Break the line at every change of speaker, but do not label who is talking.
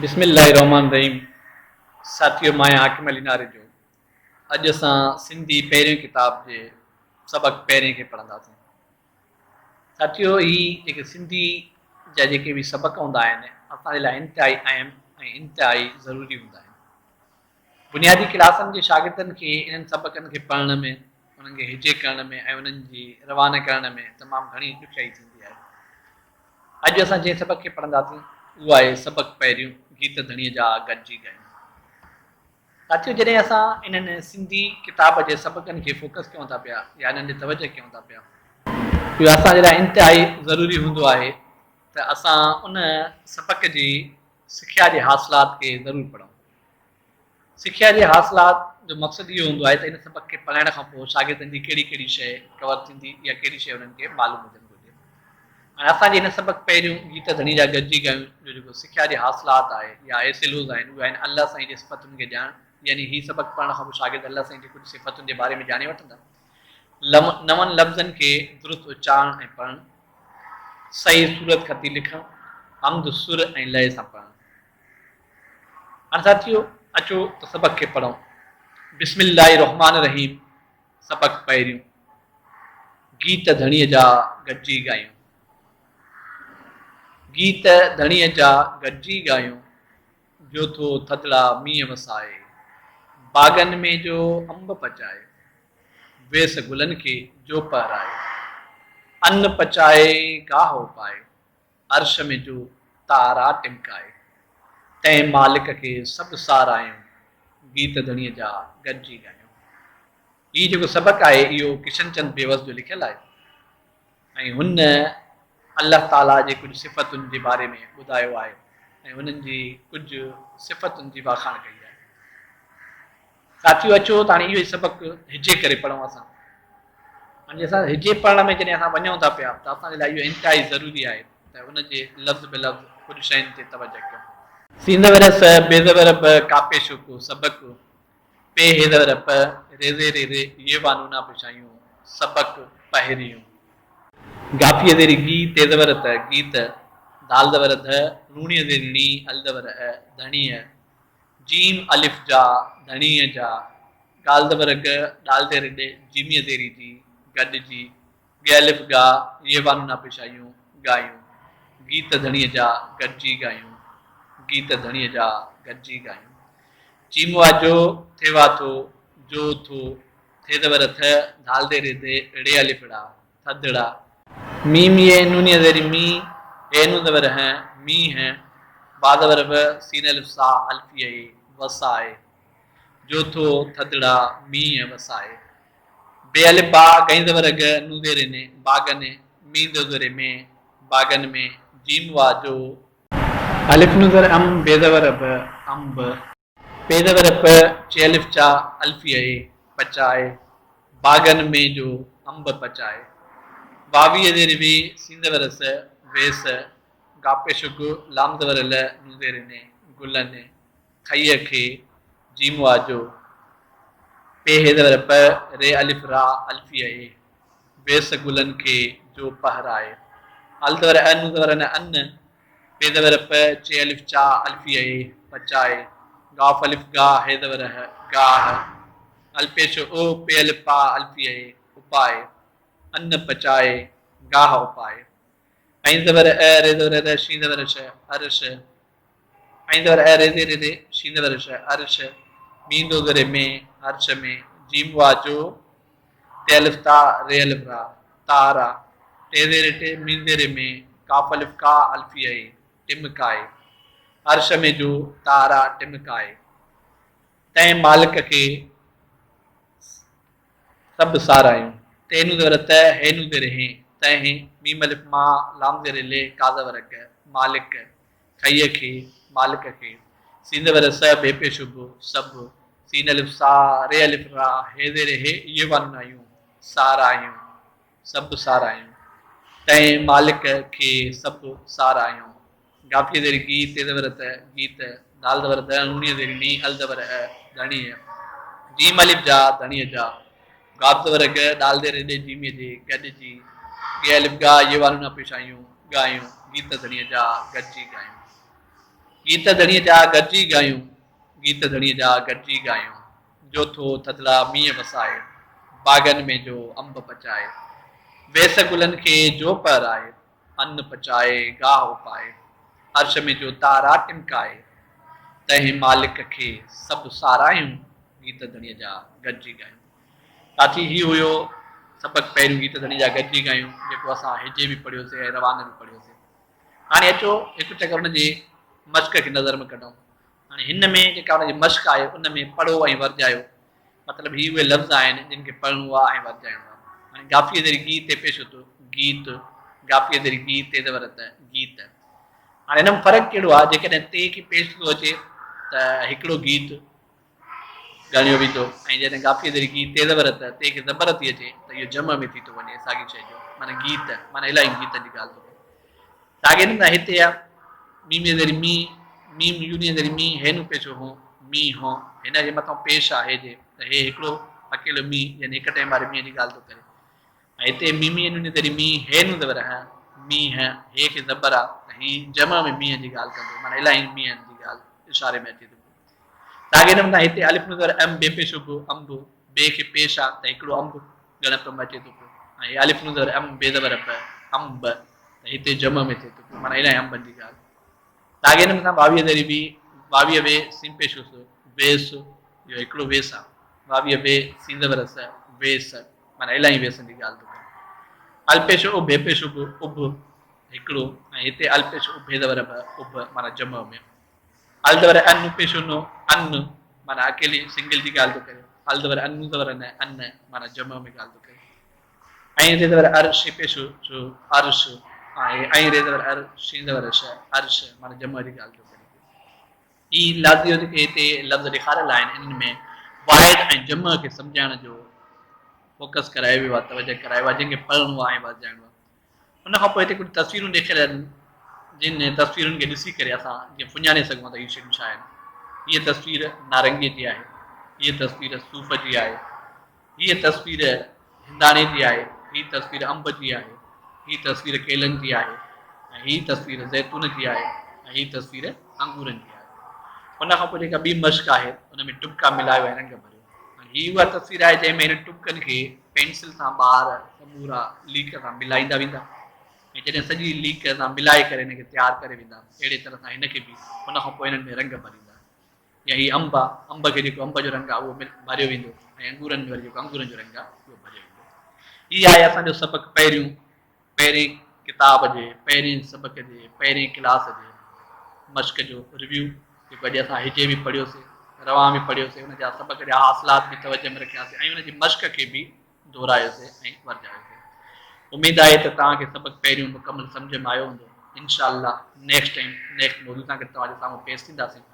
बिस्मिल्लाहिर्रहमानिर्रहीम। साथियों, मैं हाकिम अली नारे जो अॼु असां सिंधी पहिरियों किताब जे सबक़ पहिरें खे पढ़ंदासीं। साथियों, ही जेके सिंधी जा जेके बि सबक़ हूंदा आहिनि असांजे लाइ इंतिहाई अहम ऐं इंतिहाई ज़रूरी हूंदा आहिनि। बुनियादी क्लासनि जे शागिर्दनि खे इन्हनि सबक़नि खे पढ़ण में, उन्हनि खे हिजे करण में ऐं उन्हनि जी रवाना करण में तमामु घणी ॾुखियाई थींदी आहे। अॼु असां जंहिं सबक़ खे पढ़ंदासीं उहो आहे सबक़ पहिरियों, गीत धणीअ जा गॾिजी ॻायूं। साथियों, जॾहिं असां इन्हनि सिंधी किताब जे सबक़नि खे फोकस कयूं था पिया या इन्हनि ते तवजह कयूं था पिया, इहो असांजे लाइ इंतिहाई ज़रूरी हूंदो आहे त असां उन सबक़ जी सिख्या जे हासिलात खे ज़रूरु पढ़ूं। सिख्या जे हासिलात जो मक़सदु इहो हूंदो आहे त इन सबक़ खे पढ़ाइण खां पोइ शागिर्दनि जी कहिड़ी कहिड़ी शइ कवर थींदी या कहिड़ी शइ उन्हनि खे मालूम हुजणु घुरिजे। हाणे असांजे हिन सबक़ पहिरियों गीत धणी जा गॾिजी ॻायूं जो जेको सिख्या जे हासिलात आहे या एसिलूज़ आहिनि उहे आहिनि अल्लाह साईं जे सिफ़तुनि खे ॼाण, यानी ही सबक़ पढ़ण खां पोइ शागिर्द अल्लाह साईं जी कुझु सिफ़तुनि जे बारे में ॼाणे वठंदा। नवनि लफ़्ज़नि खे दुरुस्त उचारण ऐं पढ़णु, सही सूरत खती लिखणु, हमद सुर ऐं लय सां पढ़णु। हाणे साथियों, अचो त सबक़ खे पढ़ूं। बिस्मिल्लाहिर्रहमानिर्रहीम। सबक़ पहिरियों, गीत धणीअ जा गॾिजी ॻायूं। गीत धणीअ जा गॾिजी ॻायूं, जो थो थधिड़ा मींहं वसाए, बागनि में जो अंब पचाए, वेस गुलनि खे जो पहराए, अन्न पचाए गाहो पाए, अर्श में जो तारा टिमकाए, तंहिं मालिक खे सभु सारायूं, गीत धणीअ जा गॾिजी ॻायूं। हीउ जेको सबक़ आहे इहो किशन चंद बेवस जो लिखियलु आहे ऐं हुन अल्लाह ताला जे कुझु सिफ़तुनि जे बारे में ॿुधायो आहे ऐं हुननि जी कुझु सिफ़तुनि जी वाखाण कई आहे। साथियों, अचो त हाणे इहो ई सबक़ हिजे करे पढ़ूं असां। हाणे असां हिजे पढ़ण में जॾहिं असां वञूं था पिया त असांजे लाइ इहो इंतिहाई ज़रूरी आहे त हुनजे लफ़्ज़ बे लफ़्ज़ कुझु शयुनि ते तवजह कयूं। सींदवर स बेज़वर ब कापे शुको सबक, पे हेदवर प रेज़े रेज़े ये वानूना पिछायूं, सबक पहिरियों। गाफिय देरी गी तेज़वर त गीत, दाल दवर ध रूणीअ देरी नी अलदवर अ धणीअ, जीम अलिफ जा धणीअ जा, गाल दवर ग डाल देर ॾे जीमीअ देरी जी गॾिजी, गे अलिफ गा ये वानूना पिछायूं ॻायूं, गीत धणीअ जा गॾिजी ॻायूं, गीत धणीअ जा गॾिजी ॻायूं। चीमवा जो थेवा थो जो थो थेदवर थ धाल दे रे रे अलिफड़ा थदड़ा, मीम ये नूनिय देरी मी एनु दवर है मी है, बादवर व सीन अलिफ सा अल्फिये वसाए, जो थो थदड़ा मी वसाए, बे अलिफ बा गई दवर ग नु देरे ने बागने मी दरे में बागन में, जीम वा जो अलिफ नुजर अम बेदवर ब अम्ब, पेदवर प चेलिफ चा अल्फिये पचाए, बागन में जो अंब पचाए, वावी देर वी सींदवर स वेस, गापे शुग लामदवर ल नुदेर ने गुलन, खैय खे जीमवा जो, पे हेदवर प रे अलिफ रा अल्फिये, वेस गुलन के जो पहराए, अलदवर अन दवर न अन्न, पेदवर प चे अलिफ चा अल्फिये पचाए, गाफ अलिफ गा हेदवर है गाह, अल्पेश ओ पे अलिफ पा अल्फिये उपाय, अन्न पचाए गाह उपाय, ऐंदवर अ रेदवर द शींदवर श अरश, ऐंदवर अ रेदे रेदे शींदवर श अरश, मींदो दरे में अर्श में, जीम वाजो ते अलिफ ता रे अलिफ रा तारा, तेरे रेटे मींदेरे में काफ अलिफ का अल्फिये टिमकाए, अर्श में जो तारा टिमकाए, तंहिं मालिक खे सभु सारायूं, तेनू दवर त हेनू दर हे तंहिं मीम अलिफ मां लाम दर ले काज़वर ग मालिक, खैय खे मालिक खे, सींदवर स बेपे शुभ सभु, सीन अलिफ सा रे अलिफ रा हे दर हे ये वनायूं सारायूं, सभु सारायूं, तंहिं मालिक खे सभु सारायूं। गाफिय देरी गी तेदवर त गीत, दाल दवर द उणिय देरी नी अल दवर अ धणीअ, जीम अलिफ जा धणीअ जा, गाफ दवर ग दाल दे रे जीमीअ जे गॾिजी, गे अलिफ गा ये वानूना पिछायूं ॻायूं, गीत धणीअ जा गॾिजी ॻायूं। गीत धणीअ जा गॾिजी ॻायूं, गीत धणीअ जा गॾिजी ॻायूं, जो थो थधिड़ा मींहं वसाए, बागनि में जो अंब पचाए, वेस गुलनि खे जो पहराए, अन्न पचाए गाह उपाए, अर्श में जो तारा टिमकाए, तंहिं मालिक खे सभु सारायूं, गीत धणीअ जा गॾिजी ॻायूं। साथी ही हुयो सबक़ पहिरियों गीत धणी जा गॾिजी ॻायूं, जेको असां हिजे बि पढ़ियोसीं ऐं रवान बि पढ़ियोसीं। हाणे अचो हिकु चकर हुनजे मश्क खे नज़र में कढूं। हाणे हिन में जेका हुनजी मश्क आहे उन में पढ़ो ऐं वर्जायो, मतिलबु ही उहे लफ़्ज़ आहिनि जिन खे पढ़णो आहे ऐं वर्जाइणो आहे। हाणे गाफ़ीअ ज़रिए गीत ते पेश थो, गीत, गाफ़ीअ ज़रिए गीत ते ज़बर त गीत। हाणे हिन में फ़र्क़ु कहिड़ो आहे, जेकॾहिं ते खे पेश थो अचे त हिकिड़ो गीत ॻाल्हियो वेंदो, ऐं जॾहिं गाफ़ीअ ज़रिए गीत ते ज़बर ते खे ज़बर थी अचे त इहो जम में थी थो वञे साॻी शइ जो, माना गीत, माना इलाही गीतनि जी ॻाल्हि थो थिए। साॻे नमूने हिते आहे मीम ज़रिए मीं, मीम यूनी ज़रिए मीं हेन पेश हो, मींह हो, हिन जे मथां पेश आहे जे त हे हिकिड़ो अकेलो मींहुं, यानी हिकु टाइम वारे मींहं जी ॻाल्हि थो करे। ऐं हिते मीमी यूनी ज़रिए मींह हेन ज़बर है, मींह हे खे ज़बर आहे त ही जम में मींहं जी ॻाल्हि कंदो, माना इलाही मींहनि जी ॻाल्हि इशारे में अचे थो। साॻे नमूने हिते अलिफ नुज़र अम बे पेश हो, अंब बे खे पेश आहे त हिकिड़ो अंब ॻणप में अचे थो पियो, ऐं अलिफ नुज़र अम बे ज़बर ब अंब त हिते जम में थिए थो पियो, माना इलाही अंबनि जी ॻाल्हि। साॻे नमूने 22 ज़रिए बि 22 वे सिम पेश हो वेस, इहो हिकिड़ो वेस आहे, 22 वे सी ज़बर स वेस, माना इलाही वेसनि जी ॻाल्हि थो करे। अल्पेश उब हेपेश उब उब हिकिड़ो, ऐं हिते अल्पेश उब ज़बर ब उब, माना जम में। अल ज़बर अन पेश नो अन, माना अकेली सिंगल जी ॻाल्हि थो करे। अल ज़बर अन ज़बर न अन, माना जम में ॻाल्हि थो करे। ऐं रे ज़बर अर्श पेश जो अर्श, ऐं रे ज़बर अर्श ज़बर श अर्श, माना जम जी ॻाल्हि थो करे। ई लाज़ियो जेके हिते लफ़्ज़ ॾेखारियल आहिनि इन में वाहिद ऐं जम खे सम्झाइण जो फोकस करायो वियो आहे, तवजह करायो आहे, जंहिंखे पढ़णो आहे ऐं वधाइणो आहे। उन खां पोइ हिते कुझु तस्वीरूं ॾेखारियल आहिनि, जिन तस्वीरुनि खे ॾिसी करे असां जीअं सुञाणे सघूं त इहे शयूं छा आहिनि। हीअ तस्वीर नारंगीअ जी आहे, हीअ तस्वीर सूफ़ जी आहे, हीअ तस्वीर हिंदाणे जी आहे, हीअ तस्वीर अंब जी आहे, हीअ तस्वीर केलनि जी आहे, ऐं हीअ तस्वीर ज़ैतून जी आहे, ऐं हीअ तस्वीर अंगूरनि जी आहे। उन खां पोइ जेका ॿी मश्क आहे उन में टुबका मिलायो ऐं रंग भरियो। हीअ उहा तस्वीर आहे जंहिंमें हिन टुबकनि खे पेंसिल सां ॿार समूरा लीक सां मिलाईंदा वेंदा, ऐं जॾहिं सॼी लीक सां मिलाए करे हिनखे तयारु करे वेंदा, अहिड़े तरह सां हिनखे बि उन खां पोइ हिननि में रंग भरींदा। या हीअ अंब आहे, अंब खे जेको अंब जो रंग आहे उहो भरियो वेंदो, ऐं अंगूरनि में वरी जेको अंगूरनि जो रंग आहे उहो भरियो वेंदो। हीअ आहे असांजो सबक़ पहिरीं किताब जे पहिरीं सबक़ जे पहिरीं क्लास जे मश्क जो रिव्यू, जेको अॼु असां हिजे बि पढ़ियोसीं, रवां बि पढ़ियोसीं, हुन जा सबक़ जा हासिलात बि तवजह में रखियासीं, ऐं हुनजी मश्क खे बि दोहरायोसीं ऐं वर्जायोसीं। उमेदु आहे त तव्हांखे सबक़ पहिरियों मुकमल सम्झ में आयो हूंदो। इंशाअल्लाह नेक्स्ट टाइम नेक्स्ट मौज़ू सां गॾु तव्हांजे साम्हूं पेश थींदासीं।